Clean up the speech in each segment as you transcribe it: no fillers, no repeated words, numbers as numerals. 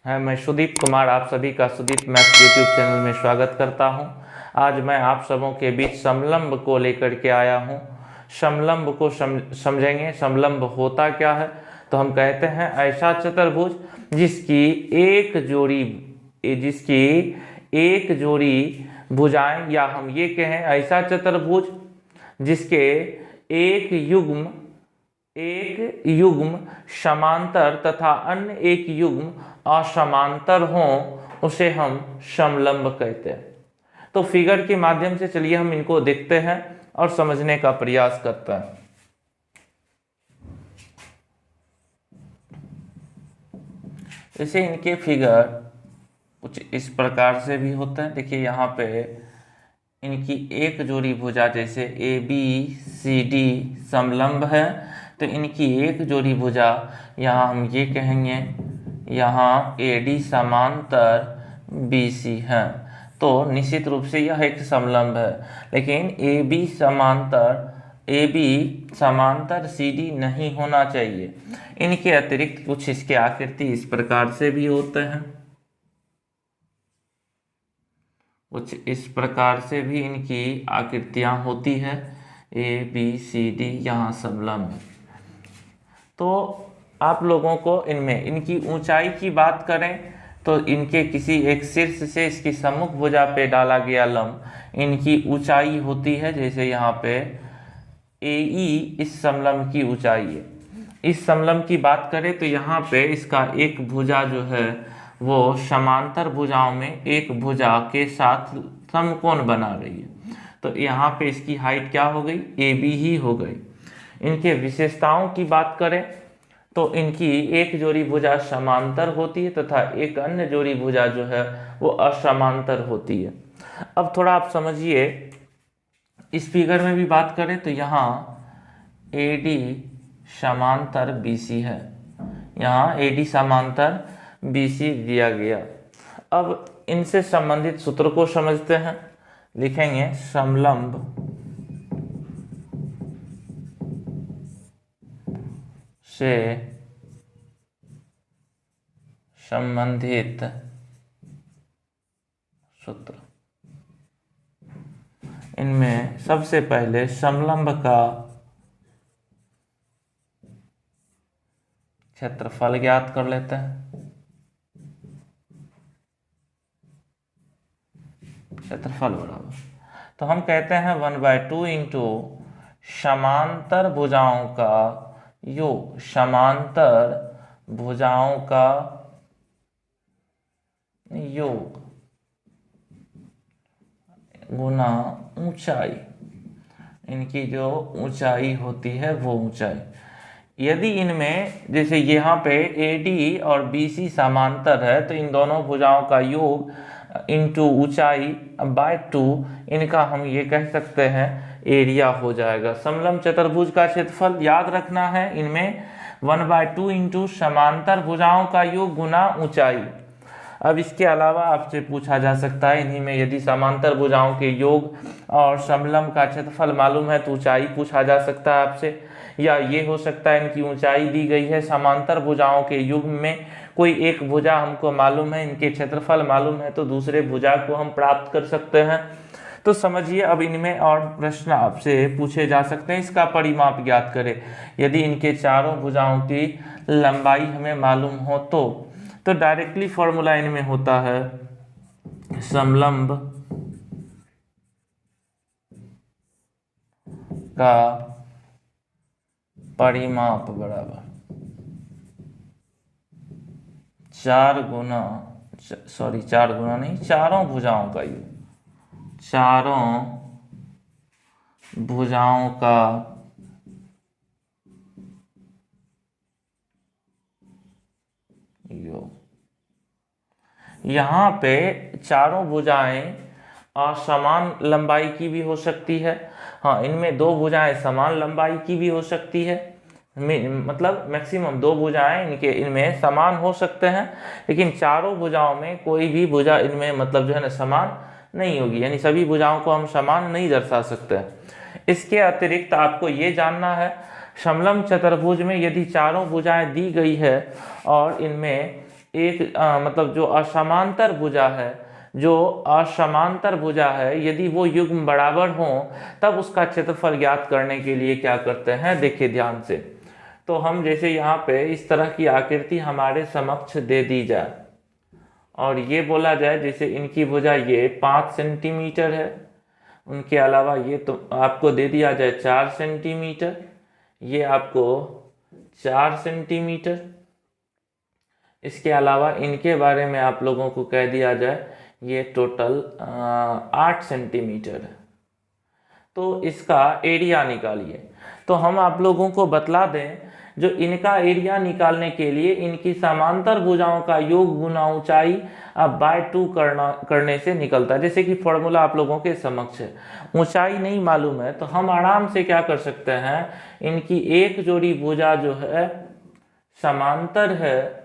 है। मैं सुदीप कुमार आप सभी का सुदीप मैथ्स यूट्यूब चैनल में स्वागत करता हूं। आज मैं आप सबों के बीच समलंब को लेकर के आया हूं। समलंब को समझेंगे। समलंब होता क्या है? तो हम कहते हैं ऐसा चतुर्भुज जिसकी एक जोड़ी भुजाएं, या हम ये कहें ऐसा चतुर्भुज जिसके एक युग्म समांतर तथा अन्य एक युग्म असमांतर हो, उसे हम समलंब कहते हैं। तो फिगर के माध्यम से चलिए हम इनको देखते हैं और समझने का प्रयास करते हैं। जैसे इनके फिगर कुछ इस प्रकार से भी होता है। देखिए यहाँ पे इनकी एक जोड़ी भुजा, जैसे ए बी सी डी समलंब है, तो इनकी एक जोड़ी भुजा यहाँ हम ये कहेंगे, यहाँ ए डी समांतर बी सी है, तो निश्चित रूप से यह एक समलंब है। लेकिन ए बी समांतर सी डी नहीं होना चाहिए। इनके अतिरिक्त कुछ इसके आकृति इस प्रकार से भी होते हैं, कुछ इस प्रकार से भी इनकी आकृतियां होती है। ए बी सी डी यहाँ समलंब। तो आप लोगों को इनमें इनकी ऊंचाई की बात करें तो इनके किसी एक शीर्ष से इसकी सम्मुख भुजा पे डाला गया लंब, इनकी ऊंचाई होती है। जैसे यहाँ पे ए ई इस समलंब की ऊंचाई है। इस समलंब की बात करें तो यहाँ पे इसका एक भुजा जो है वो समांतर भुजाओं में एक भुजा के साथ समकोण बना रही है, तो यहाँ पे इसकी हाइट क्या हो गई? ए बी ही हो गई। इनके विशेषताओं की बात करें तो इनकी एक जोड़ी भुजा समांतर होती है तथा एक अन्य जोड़ी भुजा जो है वो असमांतर होती है। अब थोड़ा आप समझिए, इस फिगर में भी बात करें तो यहाँ ए डी समांतर बी सी है, यहाँ ए डी समांतर बी सी दिया गया। अब इनसे संबंधित सूत्र को समझते हैं। लिखेंगे समलंब से संबंधित सूत्र। इनमें सबसे पहले समलंब का क्षेत्रफल ज्ञात कर लेते हैं। क्षेत्रफल बराबर, तो हम कहते हैं 1/2 इंटू समांतर भुजाओं का योग, समांतर भुजाओं का योग गुना ऊंचाई। इनकी जो ऊंचाई होती है वो ऊंचाई, यदि इनमें जैसे यहाँ पे ए डी और बी सी समांतर है तो इन दोनों भुजाओं का योग इंटू ऊंचाई बाय 2, इनका हम ये कह सकते हैं एरिया हो जाएगा। समलंब चतुर्भुज का क्षेत्रफल याद रखना है, इनमें 1/2 इंटू समांतर भुजाओं का योग गुना ऊंचाई। अब इसके अलावा आपसे पूछा जा सकता है, इन्हीं में यदि समांतर भुजाओं के योग और समलंब का क्षेत्रफल मालूम है तो ऊंचाई पूछा जा सकता है आपसे, या ये हो सकता है इनकी ऊंचाई दी गई है, समांतर भुजाओं के युग्म में कोई एक भुजा हमको मालूम है, इनके क्षेत्रफल मालूम है, तो दूसरे भुजा को हम प्राप्त कर सकते हैं। तो समझिए, अब इनमें और प्रश्न आपसे पूछे जा सकते हैं। इसका परिमाप ज्ञात करें। यदि इनके चारों भुजाओं की लंबाई हमें मालूम हो तो डायरेक्टली फॉर्मूला इनमें होता है समलंब का परिमाप बराबर 4 गुना नहीं, चारों भुजाओं का योग, चारों भुजाओं का योग। यहाँ पे चारों भुजाएं असमान लंबाई की भी हो सकती है। हाँ, इनमें 2 भुजाएं समान लंबाई की भी हो सकती है, मतलब मैक्सिमम 2 भुजाएं इनमें समान हो सकते हैं, लेकिन चारों भुजाओं में कोई भी भुजा इनमें मतलब जो है ना समान नहीं होगी, यानी सभी भुजाओं को हम समान नहीं दर्शा सकते हैं। इसके अतिरिक्त आपको ये जानना है समलंब चतुर्भुज में यदि चारों भुजाएं दी गई है और इनमें एक मतलब जो असमांतर भुजा है, यदि वो युग्म बराबर हो तब उसका क्षेत्रफल ज्ञात करने के लिए क्या करते हैं, देखिए ध्यान से। तो हम जैसे यहाँ पे इस तरह की आकृति हमारे समक्ष दे दी जाए और ये बोला जाए जैसे इनकी भुजा ये 5 सेंटीमीटर है, उनके अलावा ये तो आपको दे दिया जाए 4 सेंटीमीटर, ये आपको 4 सेंटीमीटर, इसके अलावा इनके बारे में आप लोगों को कह दिया जाए ये टोटल 8 सेंटीमीटर है। तो इसका एरिया निकालिए। तो हम आप लोगों को बतला दें, जो इनका एरिया निकालने के लिए इनकी समांतर भुजाओं का योग गुना ऊंचाई अब बाय 2 करने से निकलता है। जैसे कि फॉर्मूला आप लोगों के समक्ष है, ऊंचाई नहीं मालूम है तो हम आराम से क्या कर सकते हैं, इनकी एक जोड़ी भुजा जो है समांतर है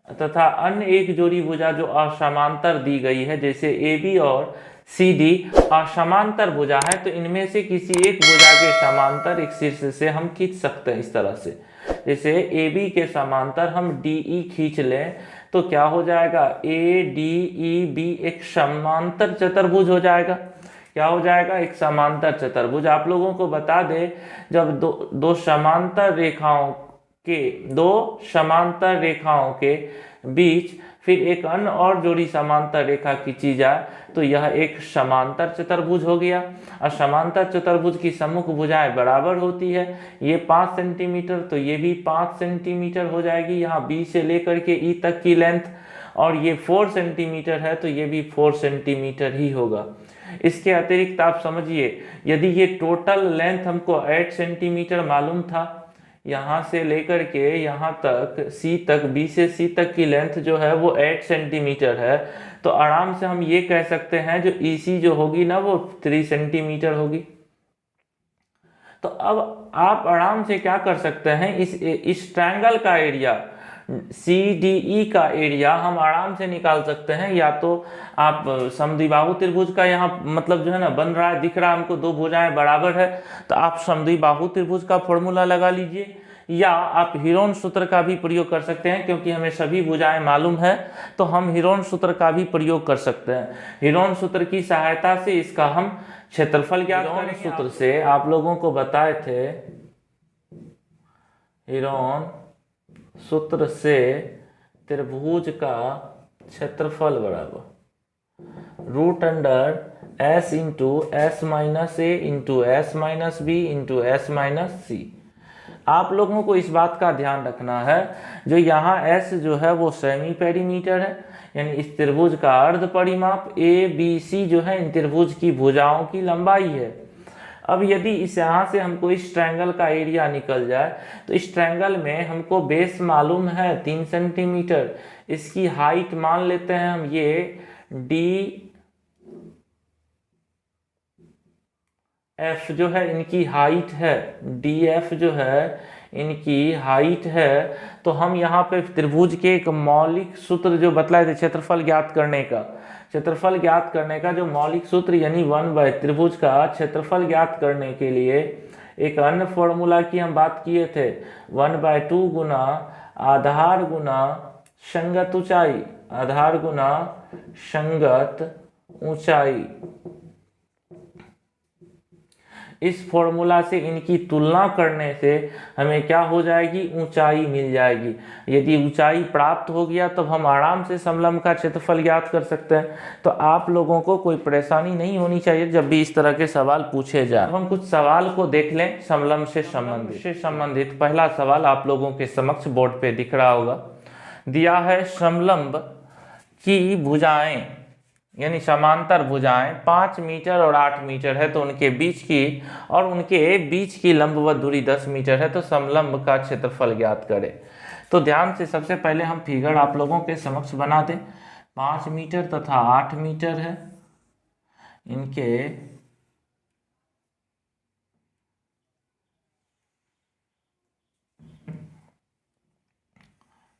तथा अन्य एक जोड़ी भुजा जो असमांतर दी गई है, जैसे AB और CD असमांतर भुजा है, तो इनमें से किसी एक भुजा के समांतर एक शीर्ष से हम खींच सकते हैं इस तरह से। जैसे AB के समांतर हम DE खींच लें तो क्या हो जाएगा, ADEB एक समांतर चतुर्भुज हो जाएगा। क्या हो जाएगा, एक समांतर चतुर्भुज। आप लोगों को बता दें, जब दो समांतर रेखाओं के बीच फिर एक अन्य और जोड़ी समांतर रेखा खींची जाए तो यह एक समांतर चतुर्भुज हो गया। और समांतर चतुर्भुज की सम्मुख भुजाएं बराबर होती है, ये 5 सेंटीमीटर तो ये भी 5 सेंटीमीटर हो जाएगी, यहाँ B से लेकर के E तक की लेंथ, और ये 4 सेंटीमीटर है तो ये भी 4 सेंटीमीटर ही होगा। इसके अतिरिक्त आप समझिए, यदि ये टोटल लेंथ हमको 8 सेंटीमीटर मालूम था, यहाँ से लेकर के यहाँ तक C तक, B से C तक की लेंथ जो है वो 8 सेंटीमीटर है, तो आराम से हम ये कह सकते हैं जो EC जो होगी ना वो 3 सेंटीमीटर होगी। तो अब आप आराम से क्या कर सकते हैं, इस ट्रायंगल का एरिया CDE का एरिया हम आराम से निकाल सकते हैं। या तो आप समद्विबाहु त्रिभुज का यहाँ मतलब जो है ना बन रहा है, दिख रहा है हमको दो भुजाएं बराबर है, तो आप समद्विबाहु त्रिभुज का फॉर्मूला लगा लीजिए, या आप हीरोन सूत्र का भी प्रयोग कर सकते हैं, क्योंकि हमें सभी भुजाएं मालूम है तो हम हीरोन सूत्र का भी प्रयोग कर सकते हैं। हीरोन सूत्र की सहायता से इसका हम क्षेत्रफल ज्ञात करेंगे। सूत्र से आप लोगों को बताए थे, हीरोन सूत्र से त्रिभुज का क्षेत्रफल बराबर root under S into S minus A into S minus B into S minus C। आप लोगों को इस बात का ध्यान रखना है, जो यहाँ S जो है वो सेमी पेरीमीटर है, यानी इस त्रिभुज का अर्ध परिमाप, ABC जो है इन त्रिभुज की भुजाओं की लंबाई है। अब यदि इस यहाँ से हमको इस ट्रायंगल का एरिया निकल जाए तो इस ट्रायंगल में हमको बेस मालूम है 3 सेंटीमीटर, इसकी हाइट मान लेते हैं हम ये DF जो है इनकी हाइट है, DF जो है इनकी हाइट है। तो हम यहाँ पे त्रिभुज के एक मौलिक सूत्र जो बतलाए थे क्षेत्रफल ज्ञात करने का, जो मौलिक सूत्र यानी 1/, त्रिभुज का क्षेत्रफल ज्ञात करने के लिए एक अन्य फॉर्मूला की हम बात किए थे, 1/2 गुना आधार गुना संगत ऊंचाई, आधार गुना संगत ऊंचाई। इस फॉर्मूला से इनकी तुलना करने से हमें क्या हो जाएगी, ऊंचाई मिल जाएगी। यदि ऊंचाई प्राप्त हो गया तो हम आराम से समलंब का क्षेत्रफल ज्ञात कर सकते हैं। तो आप लोगों को कोई परेशानी नहीं होनी चाहिए जब भी इस तरह के सवाल पूछे जाए। हम कुछ सवाल को देख लें समलंब से संबंधित। पहला सवाल आप लोगों के समक्ष बोर्ड पे दिख रहा होगा, दिया है समलंब की भुजाएं यानी समांतर भुजाएं 5 मीटर और 8 मीटर है, तो उनके बीच की लंबवत दूरी 10 मीटर है, तो समलंब का क्षेत्रफल ज्ञात करें। तो ध्यान से सबसे पहले हम फिगर आप लोगों के समक्ष बना दें। 5 मीटर तथा 8 मीटर है, इनके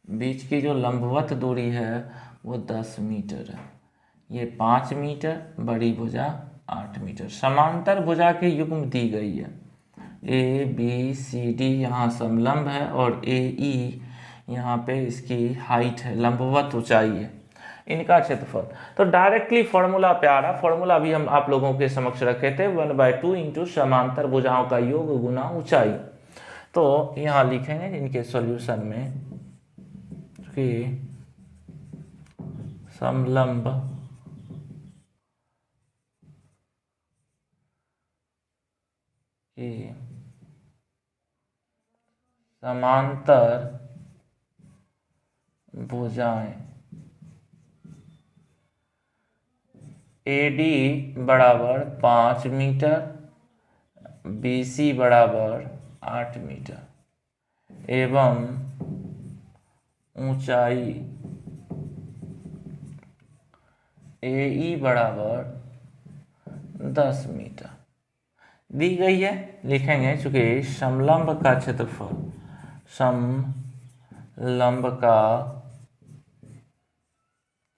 बीच की जो लंबवत दूरी है वो 10 मीटर है। ये 5 मीटर, बड़ी भुजा 8 मीटर। समांतर भुजा के युग्म दी गई है, ABCD यहाँ समलंब है और AE यहाँ पे इसकी हाइट है, लंबवत ऊंचाई है, इनका क्षेत्रफल। तो डायरेक्टली फॉर्मूला पे आ रहा, फॉर्मूला भी हम आप लोगों के समक्ष रखे थे, 1/2 इंटू समांतर भुजाओं का योग गुना ऊंचाई। तो यहाँ लिखेंगे इनके सॉल्यूशन में कि समलंब की समांतर भुजाएं AD बराबर 5 मीटर, BC बराबर 8 मीटर एवं ऊंचाई AE बराबर 10 मीटर दी गई है। लिखेंगे चूंकि समलंब का क्षेत्रफल, समलंब का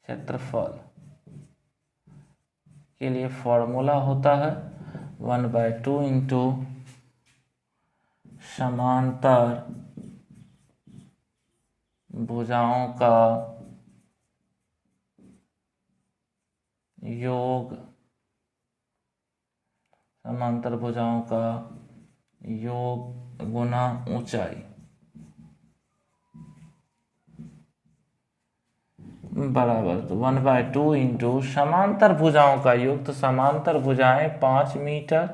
क्षेत्रफल के लिए फॉर्मूला होता है 1/2 इंटू समांतर भुजाओं का योग, समांतर भुजाओं का योग गुना ऊंचाई बराबर, तो 1/2 इंटू समांतर भुजाओं का योग, तो समांतर भुजाएं 5 मीटर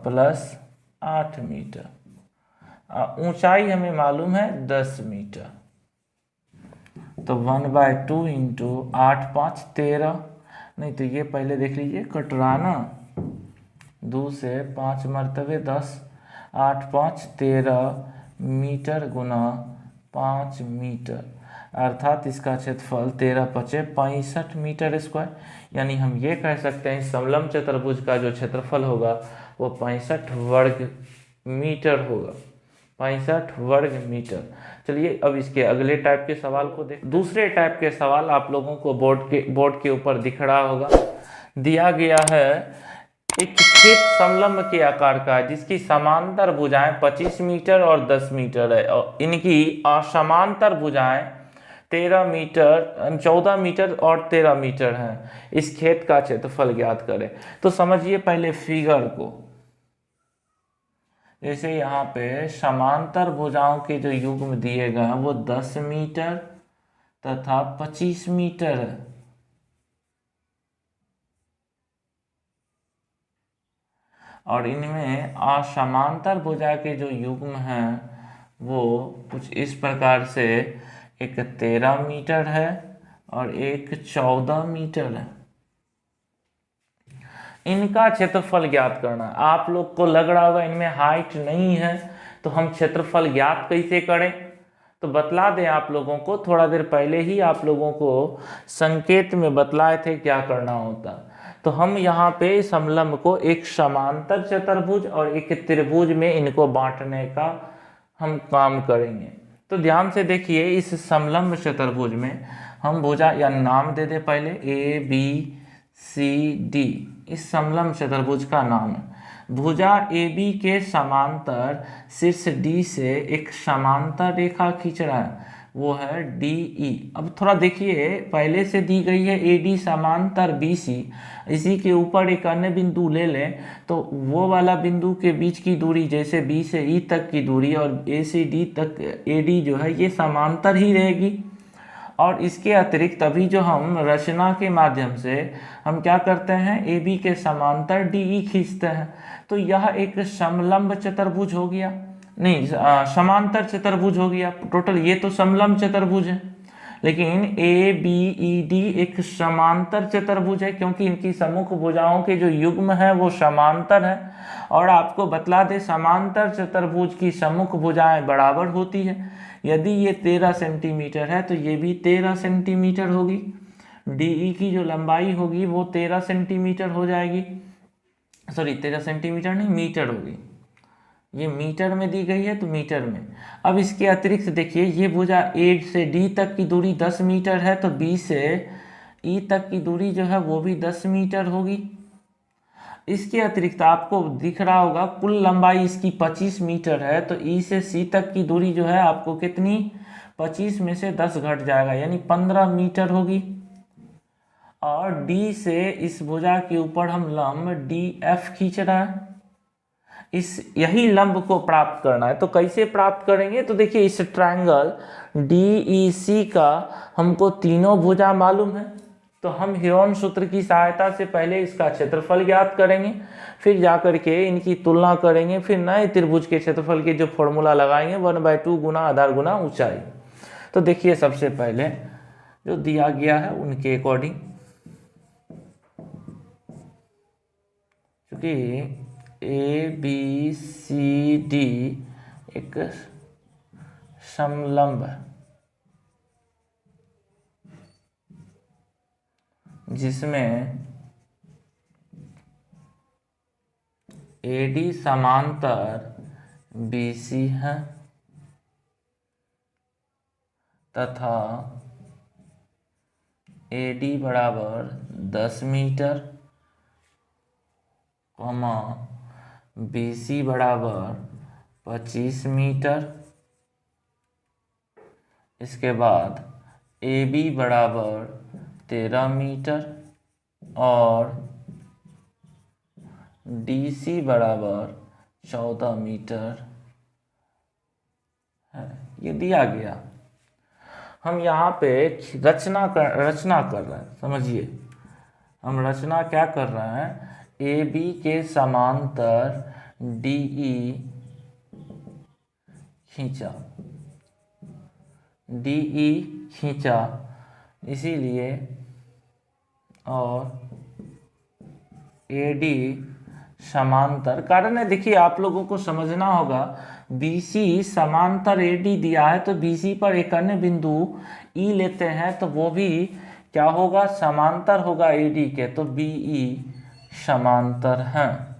प्लस 8 मीटर, ऊंचाई हमें मालूम है 10 मीटर। तो 1/2 इंटू 8 5 13, नहीं तो ये पहले देख लीजिए कट रहा ना, 2 से 5 मरतबे 10, 8 5 13 मीटर गुना 5 मीटर, अर्थात इसका क्षेत्रफल 13 पचे 65 मीटर स्क्वायर। यानी हम ये कह सकते हैं समलंब चतुर्भुज का जो क्षेत्रफल होगा वो 65 वर्ग मीटर होगा, 65 वर्ग मीटर। चलिए अब इसके अगले टाइप के सवाल को देख। दूसरे टाइप के सवाल आप लोगों को बोर्ड के ऊपर दिख रहा होगा। दिया गया है एक खेत समलंब के आकार का है जिसकी समांतर भुजाएं 25 मीटर और 10 मीटर है और इनकी असमांतर भुजाएं 13 मीटर, 14 मीटर और 13 मीटर हैं। इस खेत का क्षेत्रफल ज्ञात करें। तो समझिए पहले फिगर को, जैसे यहाँ पे समांतर भुजाओं के जो युग्म दिए गए हैं वो 10 मीटर तथा 25 मीटर है, और इनमें असमांतर भुजा के जो युग्म हैं वो कुछ इस प्रकार से, एक 13 मीटर है और एक 14 मीटर है। इनका क्षेत्रफल ज्ञात करना। आप लोग को लग रहा होगा इनमें हाइट नहीं है तो हम क्षेत्रफल ज्ञात कैसे करें, तो बतला दें आप लोगों को, थोड़ा देर पहले ही आप लोगों को संकेत में बतलाए थे क्या करना होता। तो हम यहाँ पे समलंब को एक समांतर चतुर्भुज और एक त्रिभुज में इनको बांटने का हम काम करेंगे। तो ध्यान से देखिए, इस समलंब चतुर्भुज में हम भुजा या नाम दे दे पहले ABCD, इस समलंब चतुर्भुज का नाम है। भुजा AB के समांतर शीर्ष D से एक समांतर रेखा खींच रहा है, वो है DE। अब थोड़ा देखिए, पहले से दी गई है AD समांतर BC, इसी के ऊपर एक अन्य बिंदु ले लें तो वो वाला बिंदु के बीच की दूरी, जैसे B से E तक की दूरी और A से D तक AD जो है ये समांतर ही रहेगी। और इसके अतिरिक्त अभी जो हम रचना के माध्यम से हम क्या करते हैं, AB के समांतर DE खींचते हैं, तो यह एक समलंब चतुर्भुज हो गया, नहीं समांतर चतुर्भुज हो गया टोटल। ये तो समलंब चतुर्भुज है, लेकिन ABED एक समांतर चतुर्भुज है क्योंकि इनकी सम्मुख भुजाओं के जो युग्म है वो समांतर है। और आपको बतला दे, समांतर चतुर्भुज की सम्मुख भुजाएं बराबर होती है। यदि ये 13 सेंटीमीटर है तो ये भी 13 सेंटीमीटर होगी। DE की जो लंबाई होगी वो 13 सेंटीमीटर हो जाएगी, सॉरी 13 सेंटीमीटर नहीं, मीटर होगी। ये मीटर में दी गई है तो मीटर में। अब इसके अतिरिक्त देखिए, ये भुजा A से D तक की दूरी 10 मीटर है तो B से E तक की दूरी जो है वो भी 10 मीटर होगी। इसके अतिरिक्त आपको दिख रहा होगा कुल लंबाई इसकी 25 मीटर है, तो ई से सी तक की दूरी जो है आपको कितनी, 25 में से 10 घट जाएगा यानी 15 मीटर होगी। और डी से इस भुजा के ऊपर हम लंब डी एफ खींच रहे हैं, इस यही लंब को प्राप्त करना है। तो कैसे प्राप्त करेंगे, तो देखिए इस ट्रायंगल DEC का हमको तीनों भुजा मालूम है, तो हम ह्योन सूत्र की सहायता से पहले इसका क्षेत्रफल ज्ञात करेंगे, फिर जाकर के इनकी तुलना करेंगे, फिर नए त्रिभुज के क्षेत्रफल के जो फॉर्मूला लगाएंगे 1/2 गुना आधार गुना ऊंचाई। तो देखिए सबसे पहले जो दिया गया है उनके अकॉर्डिंग, क्योंकि ABCD एक समलंब है जिसमें AD समांतर BC है तथा AD बराबर 10 मीटर, BC बराबर 25 मीटर, इसके बाद AB बराबर 13 मीटर और DC बराबर 14 मीटर है। ये दिया गया। हम यहाँ पे रचना कर रहे हैं, समझिए हम रचना क्या कर रहे हैं, AB के समांतर DE खींचा, DE खींचा, इसीलिए और AD समांतर, कारण है देखिए आप लोगों को समझना होगा BC समांतर AD दिया है, तो BC पर एक अन्य बिंदु E लेते हैं तो वो भी क्या होगा, समांतर होगा AD के, तो BE समांतर हैं,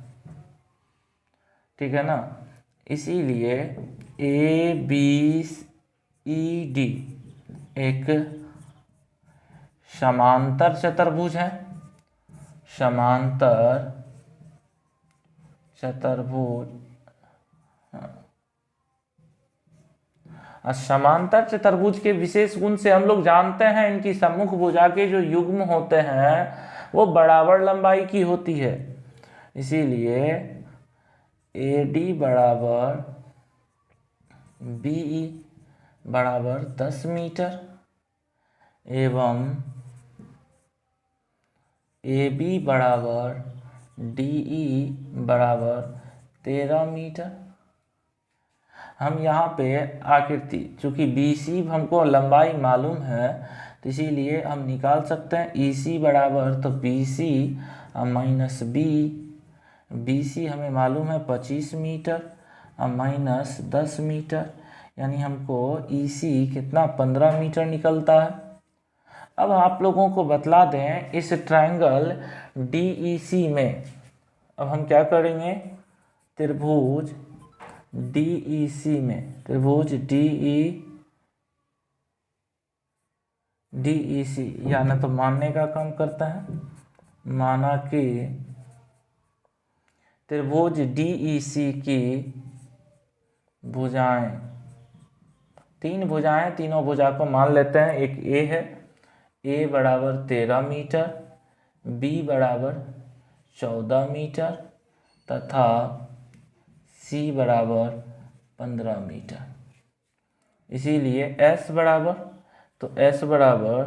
ठीक है ना। इसीलिए ABCD एक समांतर चतुर्भुज है, समांतर चतुर्भुज। समांतर चतुर्भुज के विशेष गुण से हम लोग जानते हैं इनकी सम्मुख भुजा के जो युग्म होते हैं वो बराबर लंबाई की होती है, इसीलिए AD बराबर BE बराबर 10 मीटर एवं AB बराबर DE बराबर 13 मीटर। हम यहाँ पे आकृति, चूंकि BC हमको लंबाई मालूम है तो इसीलिए हम निकाल सकते हैं EC बराबर, तो BC माइनस BC हमें मालूम है 25 मीटर माइनस 10 मीटर, यानी हमको EC कितना 15 मीटर निकलता है। अब आप लोगों को बतला दें इस ट्रायंगल DEC में अब हम क्या करेंगे, त्रिभुज DEC में, त्रिभुज DEC या ना तो मानने का काम करता है, माना कि त्रिभुज DEC की भुजाएं, 3 भुजाएं, तीनों भुजा को मान लेते हैं। एक A है, A बराबर 13 मीटर, B बराबर 14 मीटर तथा C बराबर 15 मीटर। इसीलिए S बराबर, तो S बराबर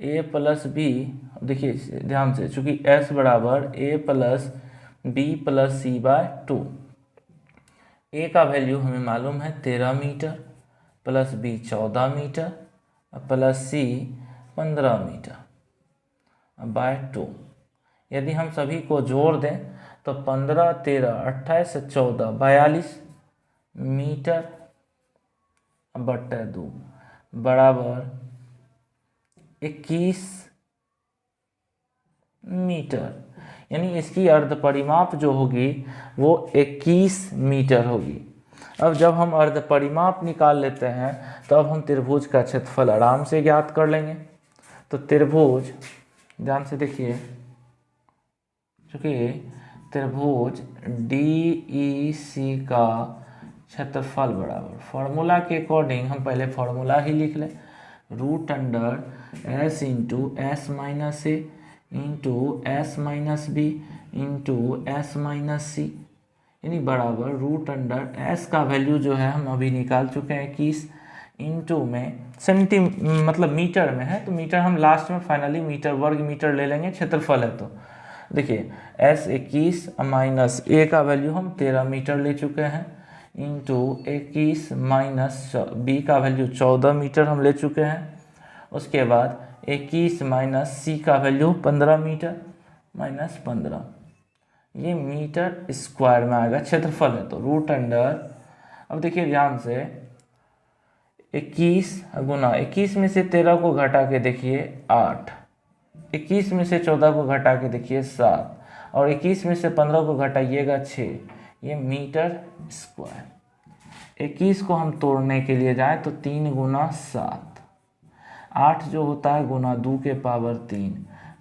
A प्लस B, देखिए ध्यान से, चूंकि S बराबर A plus B plus C by 2, A का वैल्यू हमें मालूम है 13 metre plus B 14 metre plus C 15 metre by 2। यदि हम सभी को जोड़ दें तो 15, 13, 28, 14, 42 मीटर बट्टे 2 बराबर 21 मीटर, यानी इसकी अर्ध परिमाप जो होगी वो 21 मीटर होगी। अब जब हम अर्ध परिमाप निकाल लेते हैं तो अब हम त्रिभुज का क्षेत्रफल आराम से ज्ञात कर लेंगे। तो त्रिभुज, ध्यान से देखिए, चूँकि त्रिभुज DEC का क्षेत्रफल बराबर, फॉर्मूला के अकॉर्डिंग हम पहले फॉर्मूला ही लिख लें, root under S into S minus A into S minus B into S minus C, यानी बराबर रूट अंडर S का वैल्यू जो है हम अभी निकाल चुके हैं 21, इंटू में मतलब मीटर में है तो मीटर हम लास्ट में फाइनली मीटर वर्ग मीटर ले लेंगे, क्षेत्रफल है तो देखिए S 21 माइनस ए का वैल्यू हम 13 मीटर ले चुके हैं, इंटू 21 माइनस बी का वैल्यू 14 मीटर हम ले चुके हैं, उसके बाद 21 माइनस सी का वैल्यू 15 मीटर माइनस 15, ये मीटर स्क्वायर में आएगा, क्षेत्रफल है तो रूट अंडर, अब देखिए ध्यान से 21 गुना 21 में से 13 को घटा के देखिए 8, 21 में से 14 को घटा के देखिए 7 और 21 में से 15 को घटाइएगा 6, ये मीटर स्क्वायर। 21 को हम तोड़ने के लिए जाएं तो 3 गुना 7, 8 जो होता है गुना 2 के पावर 3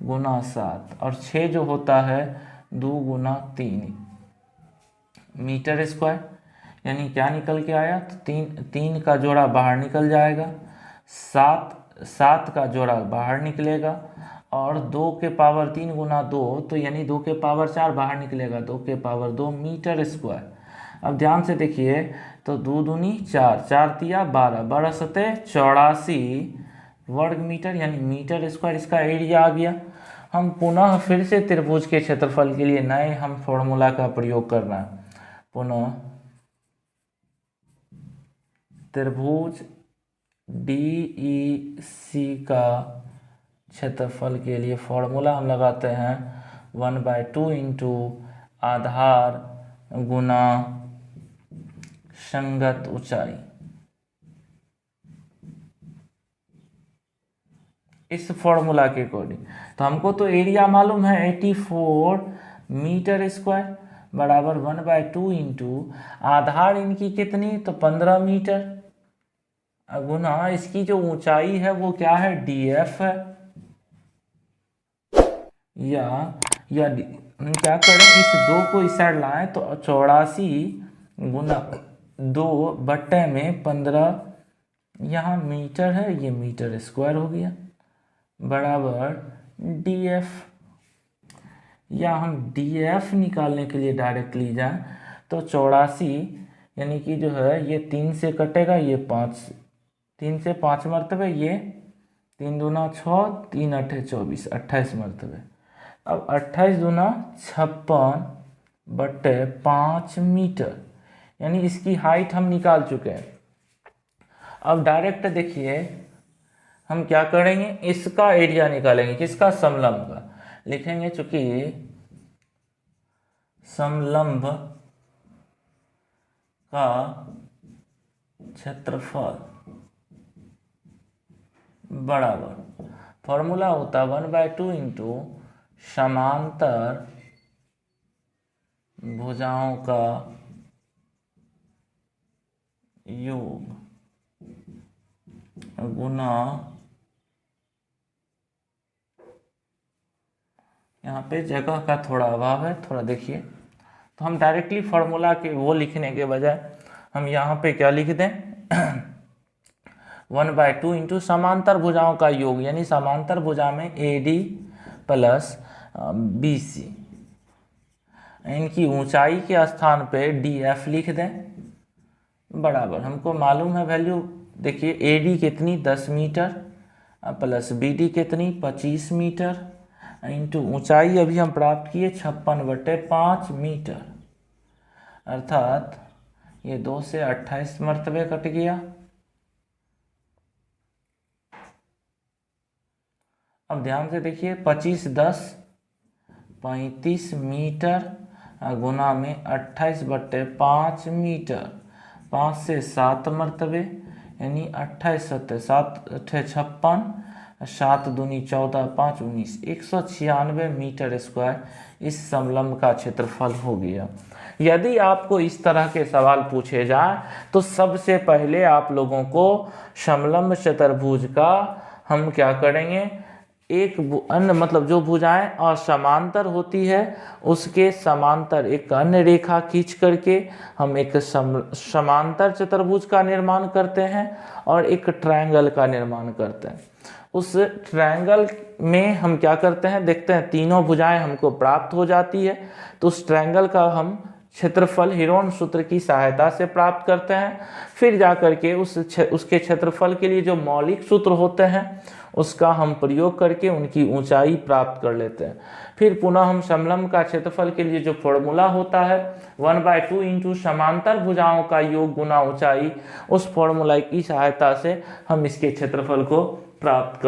गुना 7 और 6 जो होता है 2 गुना 3 मीटर स्क्वायर, यानी क्या निकल के आया तो 3 का जोड़ा बाहर निकल जाएगा, 7 का जोड़ा बाहर निकलेगा और 2 के पावर 3 गुना 2 तो यानी 2 के पावर 4 बाहर निकलेगा, 2 के पावर 2 मीटर स्क्वायर। अब ध्यान से देखिए तो 2 दूनी 4, 4 तिया 12, 12 सते 84 वर्ग मीटर यानी मीटर स्क्वायर, इसका एरिया आ गया। हम पुनः फिर से त्रिभुज के क्षेत्रफल के लिए नए हम फॉर्मूला का प्रयोग कर रहे हैं, पुनः त्रिभुज DEC का क्षेत्रफल के लिए फॉर्मूला हम लगाते हैं 1/2 इंटू आधार गुना संगत ऊंचाई। इस फॉर्मूला के अकॉर्डिंग तो हमको तो एरिया मालूम है 84 मीटर स्क्वायर बराबर 1/2 इंटू आधार इनकी कितनी तो 15 मीटर गुना इसकी जो ऊंचाई है वो क्या है DF है, या हम क्या करें इस 2 को इस साइड लाएं तो 84 गुना 2 बट्टे में 15, यहाँ मीटर है ये मीटर स्क्वायर हो गया बराबर DF, या हम DF निकालने के लिए डायरेक्टली जाएं तो 84 यानी कि जो है ये 3 से कटेगा, ये 5 3 से 5 मरतबे, ये 3 दूना 6 3 8 24 28 मरतबे। अब 28 दूना 56 बट्टे 5 मीटर, यानी इसकी हाइट हम निकाल चुके हैं। अब डायरेक्ट देखिए हम क्या करेंगे इसका एरिया निकालेंगे, किसका समलंब का, लिखेंगे चूंकि समलंब का क्षेत्रफल बराबर फॉर्मूला होता 1/2 इंटू समांतर भुजाओं का योग गुना, यहाँ पे जगह का थोड़ा अभाव है, थोड़ा देखिए तो हम डायरेक्टली फॉर्मूला के वो लिखने के बजाय हम यहाँ पे क्या लिख दें 1/2 इंटू समांतर भुजाओं का योग, यानी समांतर भुजा में AD प्लस BC, इनकी ऊंचाई के स्थान पे DF लिख दें बराबर, हमको मालूम है वैल्यू देखिए AD कितनी 10 मीटर प्लस BD कितनी 25 मीटर इंटू ऊंचाई अभी हम प्राप्त किए 56/5 मीटर, अर्थात ये 2 से 28 मरतबे कट गया। अब ध्यान से देखिए 25 10 35 मीटर गुना में 28/5 मीटर, 5 से 7 मरतबे यानी 28 7 7 56, 7 दूनी 14 5 19 196 मीटर स्क्वायर इस समलंब का क्षेत्रफल हो गया। यदि आपको इस तरह के सवाल पूछे जाए तो सबसे पहले आप लोगों को समलंब चतुर्भुज का हम क्या करेंगे एक अन्य मतलब जो भुजाएं असमांतर होती है उसके समांतर एक अन्य रेखा खींच करके हम एक समांतर चतुर्भुज का निर्माण करते हैं और एक ट्रायंगल का निर्माण करते हैं। उस ट्रायंगल में हम क्या करते हैं, देखते हैं तीनों भुजाएं हमको प्राप्त हो जाती है, तो उस ट्रायंगल का हम क्षेत्रफल हीरोन सूत्र की सहायता से प्राप्त करते हैं। फिर जाकर के उसके क्षेत्रफल के लिए जो मौलिक सूत्र होते हैं उसका हम प्रयोग करके उनकी ऊंचाई प्राप्त कर लेते हैं। फिर पुनः हम समलंब का क्षेत्रफल के लिए जो फॉर्मूला होता है 1/2 इंटू समांतर भुजाओं का योग गुना ऊंचाई, उस फॉर्मूला की सहायता से हम इसके क्षेत्रफल को प्राप्त कर